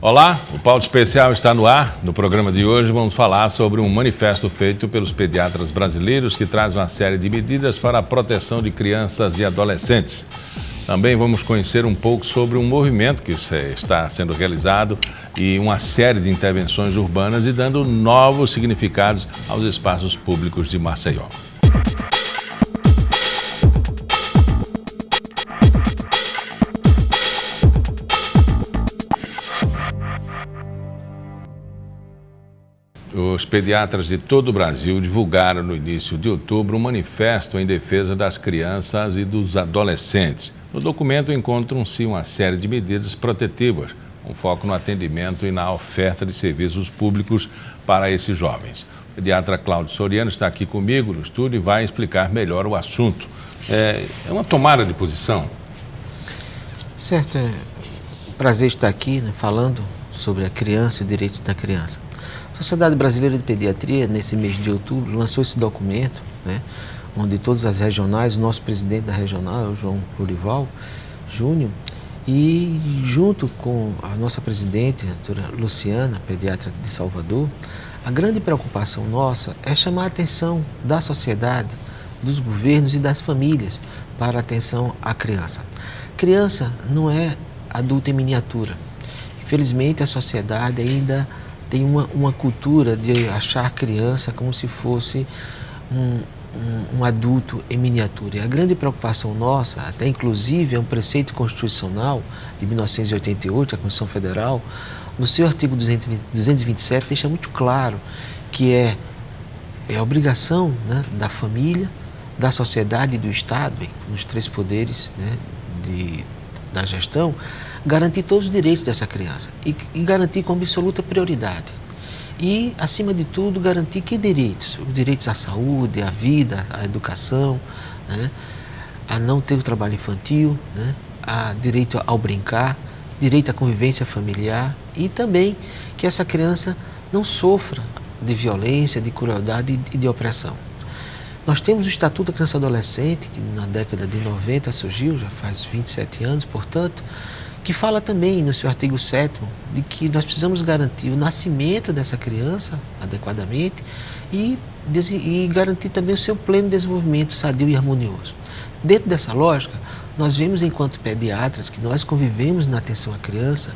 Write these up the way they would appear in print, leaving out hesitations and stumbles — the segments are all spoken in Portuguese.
Olá, o Pauta Especial está no ar. No programa de hoje vamos falar sobre um manifesto feito pelos pediatras brasileiros que traz uma série de medidas para a proteção de crianças e adolescentes. Também vamos conhecer um pouco sobre um movimento que está sendo realizado e uma série de intervenções urbanas e dando novos significados aos espaços públicos de Maceió. Os pediatras de todo o Brasil divulgaram no início de outubro um manifesto em defesa das crianças e dos adolescentes. No documento encontram-se uma série de medidas protetivas, com foco no atendimento e na oferta de serviços públicos para esses jovens. O pediatra Cláudio Soriano está aqui comigo no estúdio e vai explicar melhor o assunto. É uma tomada de posição? Certo, é um prazer estar aqui, falando sobre a criança e o direito da criança. A Sociedade Brasileira de Pediatria, nesse mês de outubro, lançou esse documento, onde todas as regionais, o nosso presidente da regional é o João Lourival Júnior, e junto com a nossa presidente, a doutora Luciana, pediatra de Salvador, a grande preocupação nossa é chamar a atenção da sociedade, dos governos e das famílias para a atenção à criança. Criança não é adulto em miniatura. Infelizmente, a sociedade ainda tem uma cultura de achar a criança como se fosse um adulto em miniatura. E a grande preocupação nossa, até inclusive é um preceito constitucional de 1988, da Constituição Federal, no seu artigo 227, deixa muito claro que é a obrigação da família, da sociedade e do Estado, nos três poderes da gestão, garantir todos os direitos dessa criança e garantir com absoluta prioridade. E, acima de tudo, garantir que direitos? Os direitos à saúde, à vida, à educação, a não ter o trabalho infantil, a direito ao brincar, direito à convivência familiar e também que essa criança não sofra de violência, de crueldade e de opressão. Nós temos o Estatuto da Criança e Adolescente, que na década de 90 surgiu, já faz 27 anos, portanto, que fala também no seu artigo 7º de que nós precisamos garantir o nascimento dessa criança adequadamente e garantir também o seu pleno desenvolvimento sadio e harmonioso. Dentro dessa lógica, nós vemos enquanto pediatras que nós convivemos na atenção à criança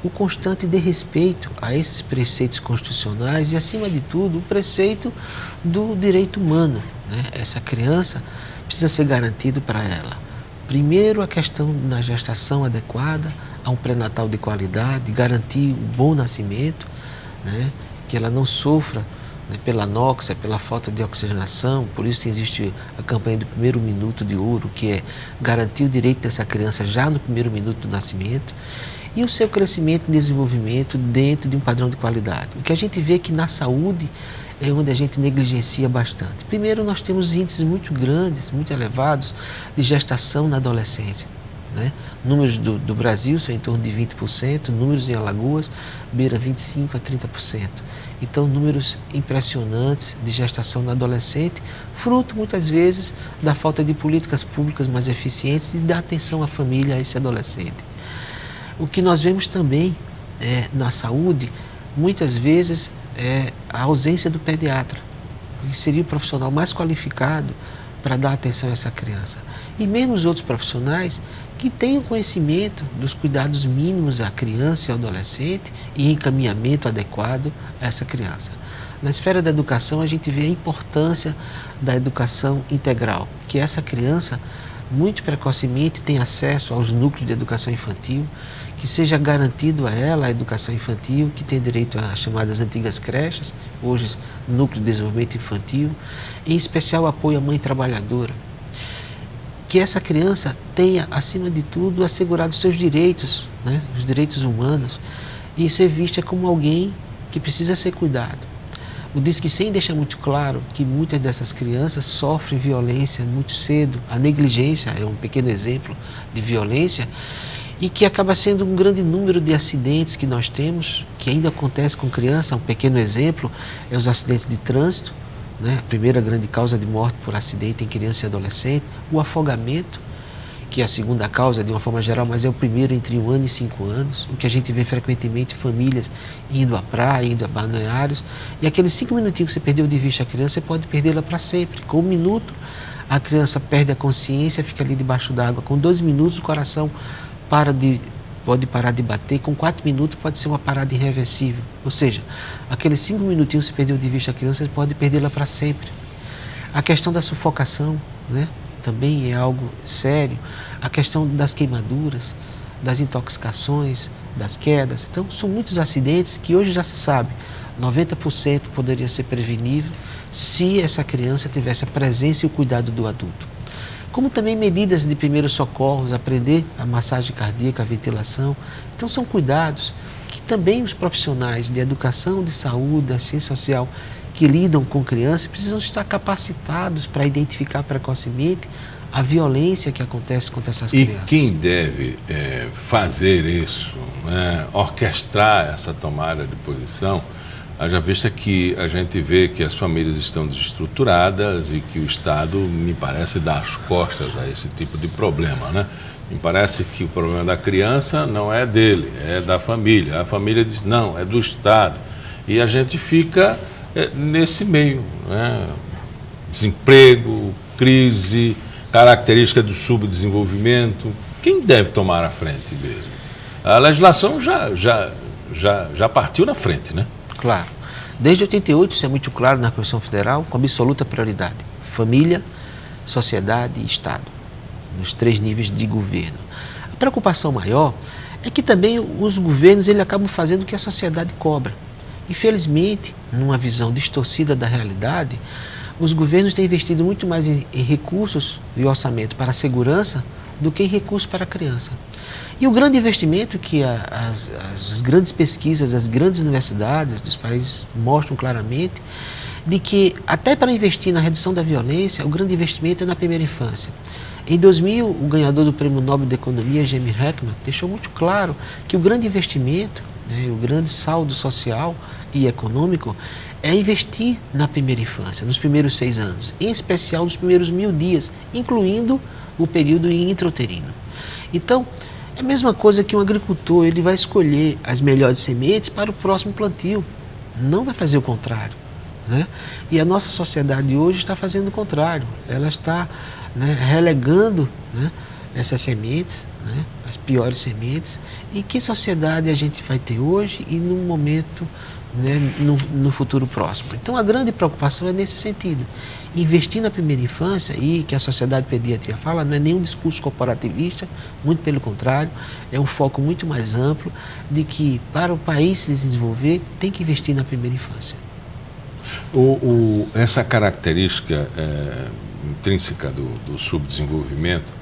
o constante desrespeito a esses preceitos constitucionais e, acima de tudo, o preceito do direito humano. Essa criança precisa ser garantido para ela. Primeiro, a questão da gestação adequada, a um pré-natal de qualidade, garantir um bom nascimento, que ela não sofra pela anóxia, pela falta de oxigenação. Por isso que existe a campanha do primeiro minuto de ouro, que é garantir o direito dessa criança já no primeiro minuto do nascimento e o seu crescimento e desenvolvimento dentro de um padrão de qualidade. O que a gente vê que na saúde é onde a gente negligencia bastante. Primeiro, nós temos índices muito grandes, muito elevados de gestação na adolescência. Números do Brasil são em torno de 20%, números em Alagoas beira 25% a 30%. Então, números impressionantes de gestação na adolescente, fruto muitas vezes da falta de políticas públicas mais eficientes e da atenção à família, a esse adolescente. O que nós vemos também na saúde, muitas vezes, é a ausência do pediatra, que seria o profissional mais qualificado para dar atenção a essa criança. E mesmo os outros profissionais que tenham conhecimento dos cuidados mínimos à criança e ao adolescente e encaminhamento adequado a essa criança. Na esfera da educação, a gente vê a importância da educação integral, que essa criança, muito precocemente, tem acesso aos núcleos de educação infantil, que seja garantido a ela a educação infantil, que tem direito às chamadas antigas creches, hoje Núcleo de Desenvolvimento Infantil, em especial apoio à mãe trabalhadora. Que essa criança tenha, acima de tudo, assegurado seus direitos, os direitos humanos, e ser vista como alguém que precisa ser cuidado. O Disque 100 deixa muito claro que muitas dessas crianças sofrem violência muito cedo. A negligência é um pequeno exemplo de violência, e que acaba sendo um grande número de acidentes que nós temos, que ainda acontece com criança. Um pequeno exemplo é os acidentes de trânsito, a primeira grande causa de morte por acidente em criança e adolescente, o afogamento, que é a segunda causa de uma forma geral, mas é o primeiro entre 1 ano e 5 anos, o que a gente vê frequentemente famílias indo à praia, indo a balneários, e aqueles 5 minutinhos que você perdeu de vista a criança, você pode perdê-la para sempre. Com 1 minuto, a criança perde a consciência, fica ali debaixo d'água. Com 12 minutos, o coração pode parar de bater. Com 4 minutos, pode ser uma parada irreversível. Ou seja, aqueles 5 minutinhos que você perdeu de vista a criança, você pode perdê-la para sempre. A questão da sufocação, né? Também é algo sério. A questão das queimaduras, das intoxicações, das quedas. Então, são muitos acidentes que hoje já se sabe, 90% poderia ser prevenível se essa criança tivesse a presença e o cuidado do adulto. Como também medidas de primeiros socorros, aprender a massagem cardíaca, a ventilação. Então, são cuidados que também os profissionais de educação, de saúde, da ciência social, que lidam com crianças, precisam estar capacitados para identificar precocemente a violência que acontece contra essas crianças. E quem deve fazer isso, né, orquestrar essa tomada de posição, haja vista que a gente vê que as famílias estão desestruturadas e que o Estado, me parece, dá as costas a esse tipo de problema, né? Me parece que o problema da criança não é dele, é da família. A família diz, não, é do Estado. E a gente fica nesse meio, né? Desemprego, crise, característica do subdesenvolvimento. Quem deve tomar a frente mesmo? A legislação já partiu na frente, né? Claro. Desde 88, isso é muito claro na Constituição Federal, com absoluta prioridade. Família, sociedade e Estado, nos 3 níveis de governo. A preocupação maior é que também os governos acabam fazendo o que a sociedade cobra. Infelizmente, numa visão distorcida da realidade, os governos têm investido muito mais em recursos e orçamento para a segurança do que em recursos para a criança. E o grande investimento que as grandes pesquisas, as grandes universidades dos países mostram claramente, de que até para investir na redução da violência, o grande investimento é na primeira infância. Em 2000, o ganhador do Prêmio Nobel de Economia, James Heckman, deixou muito claro que o grande investimento, né, o grande saldo social e econômico é investir na primeira infância, nos primeiros 6 anos, em especial nos primeiros 1000 dias, incluindo o período intrauterino. Então, é a mesma coisa que um agricultor, ele vai escolher as melhores sementes para o próximo plantio, não vai fazer o contrário, né? E a nossa sociedade hoje está fazendo o contrário, ela está, né, relegando, né, essas sementes, né, as piores sementes. E que sociedade a gente vai ter hoje e no momento, né, no futuro próximo. Então a grande preocupação é nesse sentido, investir na primeira infância, e que a Sociedade de Pediatria fala, não é nenhum discurso corporativista, muito pelo contrário, é um foco muito mais amplo de que para o país se desenvolver tem que investir na primeira infância. Essa característica intrínseca do subdesenvolvimento,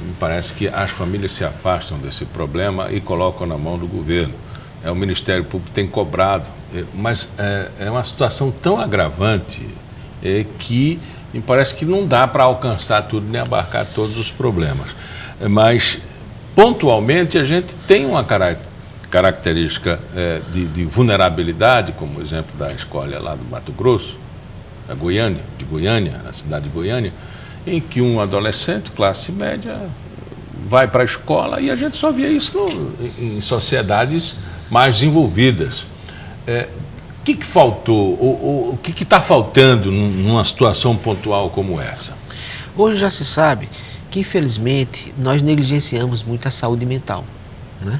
me parece que as famílias se afastam desse problema e colocam na mão do governo. O Ministério Público tem cobrado, mas é uma situação tão agravante que me parece que não dá para alcançar tudo nem abarcar todos os problemas. Mas, pontualmente, a gente tem uma característica de vulnerabilidade, como o exemplo da escola lá do Mato Grosso, de Goiânia, a cidade de Goiânia, em que um adolescente, classe média, vai para a escola, e a gente só vê isso em sociedades mais desenvolvidas. O que faltou? O que está faltando numa situação pontual como essa? Hoje já se sabe que, infelizmente, nós negligenciamos muito a saúde mental, né?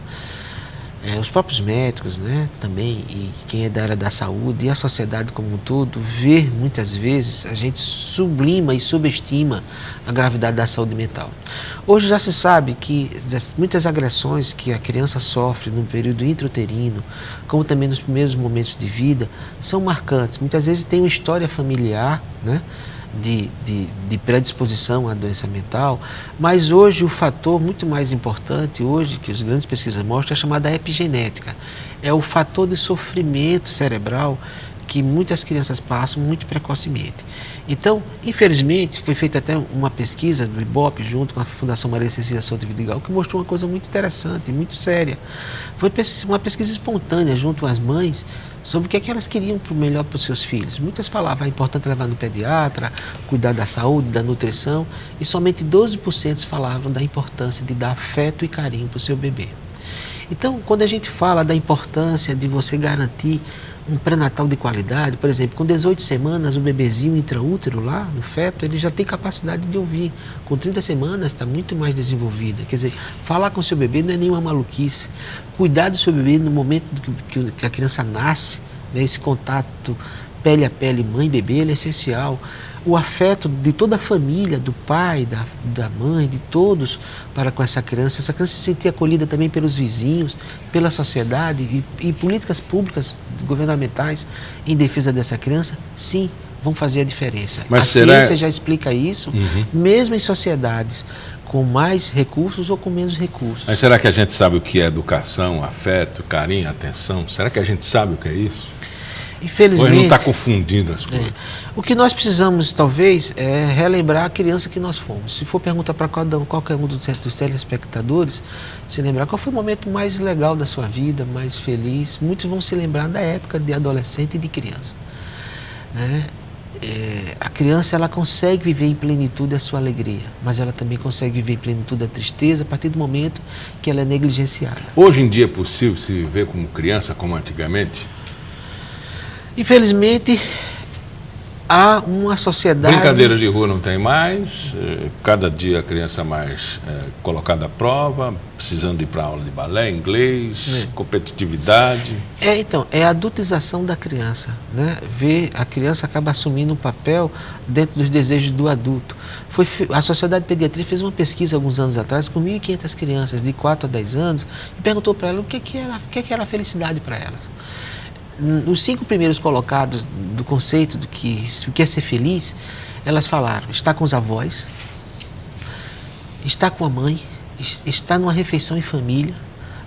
Os próprios médicos, né, também, e quem é da área da saúde e a sociedade como um todo, vê muitas vezes, a gente sublima e subestima a gravidade da saúde mental. Hoje já se sabe que muitas agressões que a criança sofre no período intrauterino, como também nos primeiros momentos de vida, são marcantes. Muitas vezes tem uma história familiar, né, de predisposição à doença mental, mas hoje o fator muito mais importante, hoje, que as grandes pesquisas mostram, é chamada epigenética. É o fator de sofrimento cerebral que muitas crianças passam muito precocemente. Então, infelizmente, foi feita até uma pesquisa do IBOP junto com a Fundação Maria Cecília Souto Vidigal, que mostrou uma coisa muito interessante, muito séria. Foi uma pesquisa espontânea junto às mães sobre o que é que elas queriam para o melhor para os seus filhos. Muitas falavam, é importante levar no pediatra, cuidar da saúde, da nutrição, e somente 12% falavam da importância de dar afeto e carinho para o seu bebê. Então, quando a gente fala da importância de você garantir um pré-natal de qualidade, por exemplo, com 18 semanas o bebezinho intraútero lá, no feto, ele já tem capacidade de ouvir. Com 30 semanas está muito mais desenvolvida. Quer dizer, falar com o seu bebê não é nenhuma maluquice. Cuidar do seu bebê no momento que a criança nasce, né, esse contato pele a pele, mãe e bebê, ele é essencial. O afeto de toda a família, do pai, da mãe, de todos para com essa criança se sentir acolhida também pelos vizinhos, pela sociedade e políticas públicas, governamentais em defesa dessa criança, sim, vão fazer a diferença. Mas a ciência já explica isso, mesmo em sociedades com mais recursos ou com menos recursos. Mas será que a gente sabe o que é educação, afeto, carinho, atenção? Será que a gente sabe o que é isso? Infelizmente, ou não está confundindo as coisas? O que nós precisamos, talvez, é relembrar a criança que nós fomos. Se for perguntar para qualquer um dos telespectadores, se lembrar qual foi o momento mais legal da sua vida, mais feliz, muitos vão se lembrar da época de adolescente e de criança. Né? A criança, ela consegue viver em plenitude a sua alegria, mas ela também consegue viver em plenitude a tristeza a partir do momento que ela é negligenciada. Hoje em dia é possível se viver como criança, como antigamente? Infelizmente, há uma sociedade... Brincadeiras de rua não tem mais, cada dia a criança mais colocada à prova, precisando ir para aula de balé, inglês, competitividade. Então, é a adultização da criança, né? A criança acaba assumindo um papel dentro dos desejos do adulto. A Sociedade de Pediatria fez uma pesquisa alguns anos atrás com 1.500 crianças de 4 a 10 anos e perguntou para elas o que era a felicidade para elas. Os 5 primeiros colocados do conceito do que é ser feliz, elas falaram: estar com os avós, estar com a mãe, estar numa refeição em família,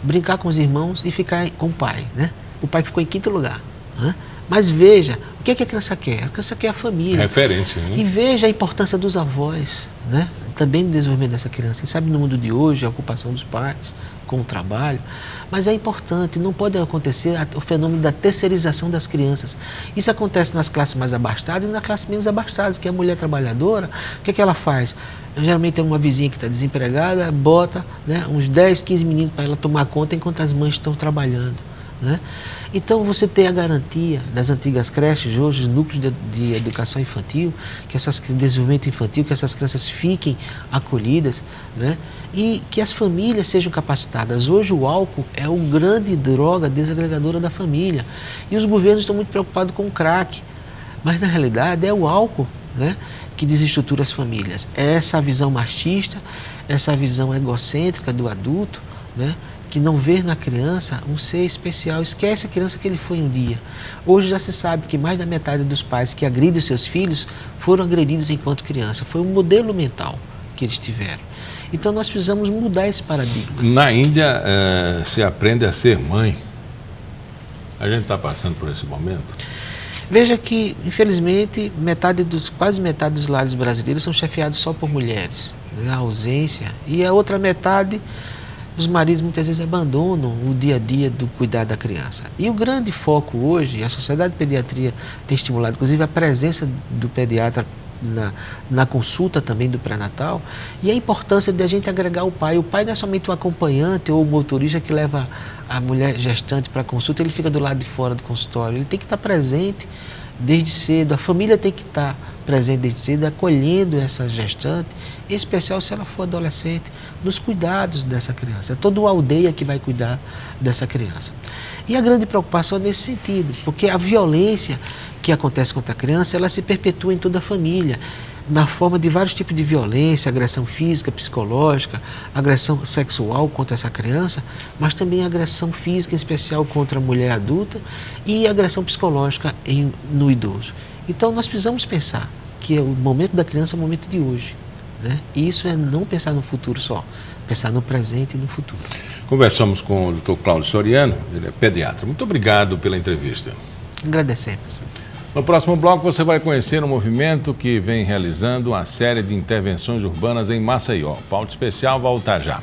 brincar com os irmãos e ficar com o pai, né? O pai ficou em 5º lugar. Né? Mas veja, o que a criança quer? A criança quer a família. Referência, né? E veja a importância dos avós, né? Também no desenvolvimento dessa criança. Quem sabe no mundo de hoje, a ocupação dos pais com o trabalho, mas é importante, não pode acontecer o fenômeno da terceirização das crianças. Isso acontece nas classes mais abastadas e nas classes menos abastadas, que é a mulher trabalhadora. O que ela faz? Geralmente tem uma vizinha que está desempregada, bota, né, uns 10, 15 meninos para ela tomar conta enquanto as mães estão trabalhando. Né? Então você tem a garantia das antigas creches, hoje os núcleos de educação infantil, desenvolvimento infantil, que essas crianças fiquem acolhidas, né? E que as famílias sejam capacitadas. Hoje o álcool é uma grande droga desagregadora da família e os governos estão muito preocupados com o crack, mas na realidade é o álcool, né, que desestrutura as famílias. É essa visão machista, essa visão egocêntrica do adulto, né, que não vê na criança um ser especial, esquece a criança que ele foi um dia. Hoje já se sabe que mais da metade dos pais que agridem os seus filhos foram agredidos enquanto criança. Foi um modelo mental que eles tiveram. Então nós precisamos mudar esse paradigma. Na Índia se aprende a ser mãe. A gente está passando por esse momento? Veja que, infelizmente, quase metade dos lares brasileiros são chefiados só por mulheres, né? A ausência. E a outra metade, os maridos muitas vezes abandonam o dia a dia do cuidar da criança. E o grande foco hoje, a Sociedade de Pediatria tem estimulado, inclusive, a presença do pediatra na consulta também do pré-natal, e a importância de a gente agregar o pai. O pai não é somente o acompanhante ou o motorista que leva a mulher gestante para a consulta, ele fica do lado de fora do consultório, ele tem que estar presente desde cedo, a família tem que estar presente desde cedo, acolhendo essa gestante, em especial se ela for adolescente, nos cuidados dessa criança. É toda uma aldeia que vai cuidar dessa criança. E a grande preocupação é nesse sentido, porque a violência que acontece contra a criança, ela se perpetua em toda a família, na forma de vários tipos de violência, agressão física, psicológica, agressão sexual contra essa criança, mas também agressão física, em especial contra a mulher adulta, e agressão psicológica no idoso. Então nós precisamos pensar que o momento da criança é o momento de hoje, né? E isso é não pensar no futuro só, pensar no presente e no futuro. Conversamos com o Dr. Cláudio Soriano, ele é pediatra. Muito obrigado pela entrevista. Agradecemos. No próximo bloco você vai conhecer um movimento que vem realizando uma série de intervenções urbanas em Maceió. Pauta especial volta já.